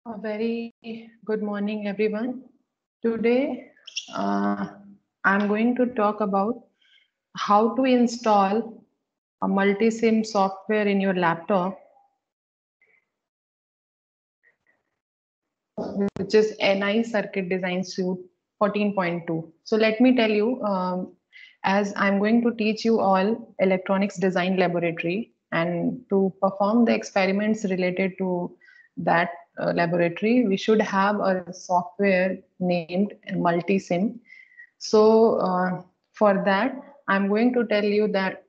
A very good morning, everyone. Today, I'm going to talk about how to install a multi-SIM software in your laptop, which is NI Circuit Design Suite 14.2. So let me tell you, as I'm going to teach you all electronics design laboratory, and to perform the experiments related to that laboratory, we should have a software named multi-SIM. So for that, I'm going to tell you that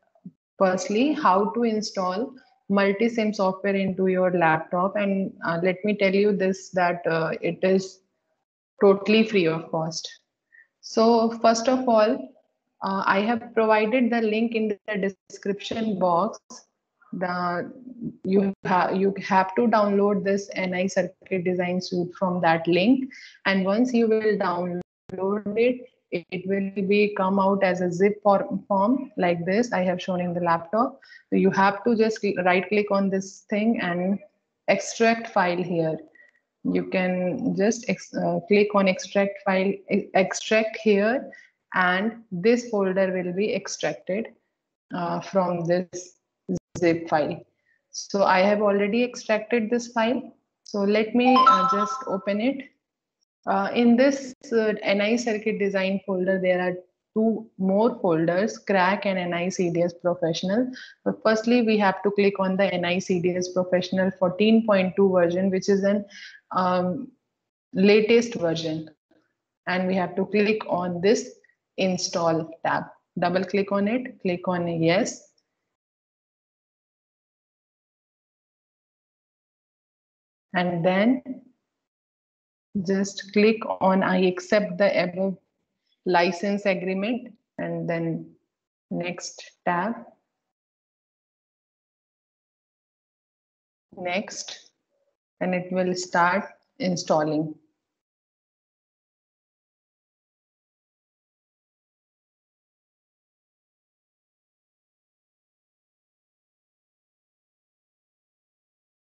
firstly, how to install multi-SIM software into your laptop. And let me tell you this, that it is totally free of cost. So first of all, I have provided the link in the description box. You have to download this NI Circuit Design Suite from that link, and once you will download it will be come out as a zip form like this. I have shown in the laptop. So you have to just right click on this thing and extract file here. You can just click on extract file, extract here, and this folder will be extracted from this zip file. So I have already extracted this file. So let me just open it. In this NI circuit design folder, there are two more folders, crack and NI CDS professional. But firstly, we have to click on the NI CDS professional 14.2 version, which is an latest version. And we have to click on this install tab. Double click on it, click on yes. And then just click on I accept the above license agreement, and then next tab, next, and it will start installing.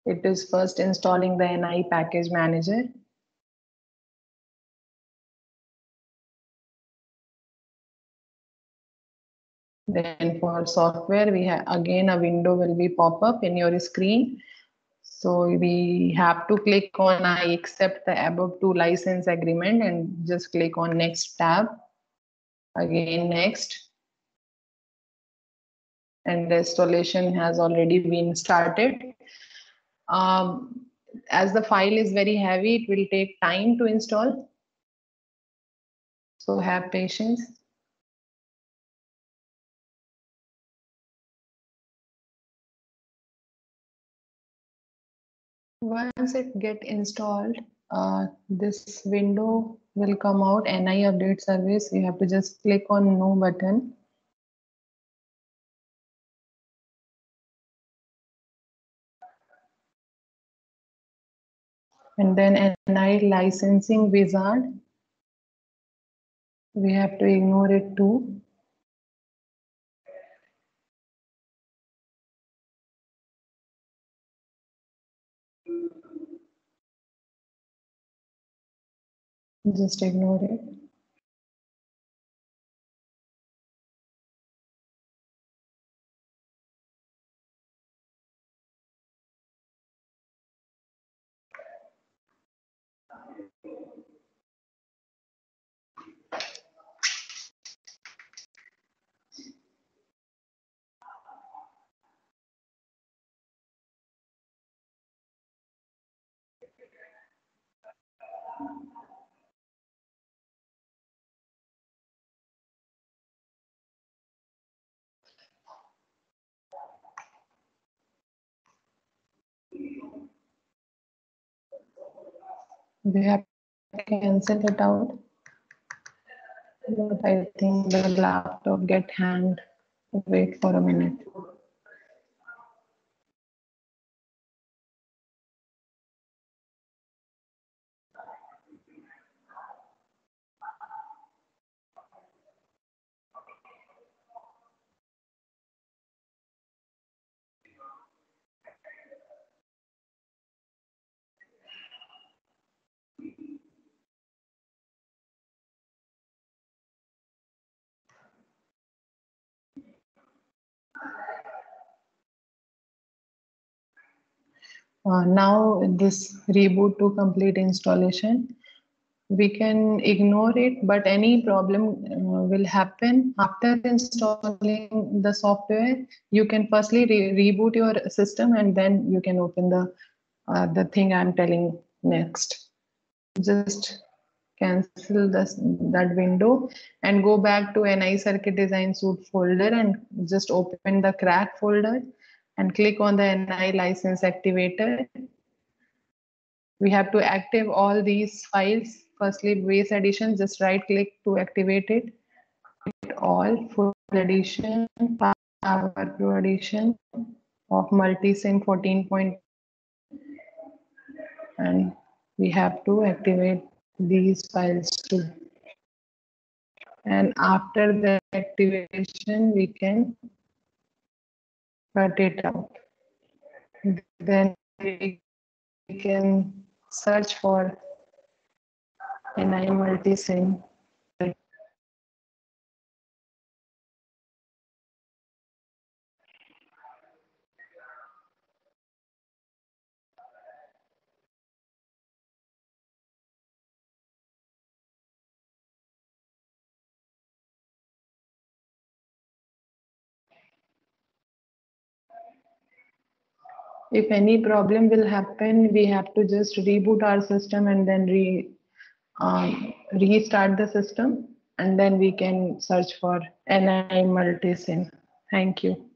It is first installing the NI package manager. Then for software, we have again a window will be pop up in your screen. So we have to click on I accept the above two license agreement and just click on next tab. Again next. And the installation has already been started. As the file is very heavy, it will take time to install. So have patience. Once it get installed, this window will come out, NI update service. You have to just click on no button. And then NI licensing wizard. We have to ignore it too. Just ignore it. We have to cancel it out. But I think the laptop get hanged. Wait for a minute. Now this reboot to complete installation. We can ignore it, but any problem will happen after installing the software. You can firstly reboot your system, and then you can open the thing I'm telling next. Just cancel that window and go back to NI Circuit Design Suite folder and just open the crack folder and click on the NI license activator. We have to active all these files. Firstly, base edition, just right click to activate it. All full edition, Power Pro edition of Multisim 14. And we have to activate these files too. And after the activation, we can cut it out. Then we can search for NI Multisim. If any problem will happen, we have to just reboot our system and then restart the system, and then we can search for NI Multisim. Thank you.